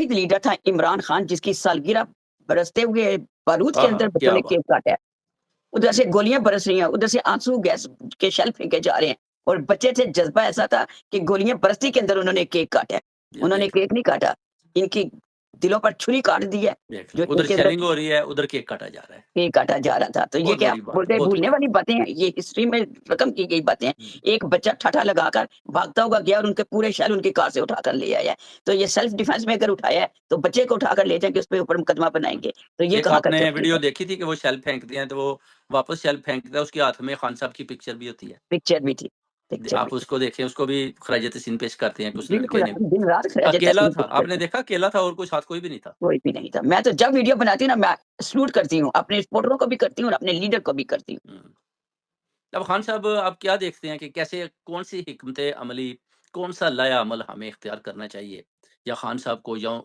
शहीद लीडर था इमरान खान जिसकी सालगिरह बरसते हुए बारूद के हाँ, अंदर हाँ, बच्चों क्या ने बात! केक काटा है। उधर से गोलियाँ बरस रही हैं, उधर से आँसू गैस के शेल फेंके जा रहे हैं और बच्चे थे जज़्बा ऐसा था कि गोलियाँ बरसती के अंदर उन्होंने केक काटा है। ये उन्होंने देख लें। केक नहीं काटा, इनकी दिलों पर छुरी काट दी है, देख लें, जो उधर इनके अंदर शेलिंग हो रही है, उधर केक काटा जा रहा है। केक काटा जा रहा था। तो ये बहुत क्या बुरी बात है, बोलते हैं बहुत भूलने बुरी वाली बात। बातें हैं, ये हिस्ट्री में रकम की गई बातें हैं। हुँ। एक बच्चा ठठा लगाकर भागता हुआ गया और उनके पूरे शेल उनकी कार से उठाकर ले आया है। तो ये सेल्फ डिफेंस में अगर उठाया है, तो बच्चे को उठाकर ले जाके उसपे ऊपर मुकदमा हुँ। बनाएँगे। तो ये एक कहाँ का आपने तरीका वीडियो है? देखी थी कि वो शेल फेंकते हैं, तो वो वापस शेल फेंकता है, उसके हाथ में खान साहब की पिक्चर भी होती है। पिक्चर भी थी, द पिक्चर भी आप थी। उसको देखें, उसको भी ख़राज-ए-तहसीन पेश करते हैं कुछ लड़के बिल्कुल, ने। दिन-रात अकेला ख़राज-ए-तहसीन था, पेश आपने करते हैं। देखा अकेला था और कोई साथ कोई भी नहीं था। कोई भी नहीं था। मैं तो जब वीडियो बनाती हूँ ना, मैं सैल्यूट करती हूँ, अपने सपोर्टरों को भी करती हूँ और अपने लीडर को भी करती हूँ। हुँ। अब खान साहब आप क्या देखते हैं कि कैसे कौन-सी हिकमत अमली, कौन-सा लाया अमल हमें इख्तियार करना चाहिए? या खान साहब को या उन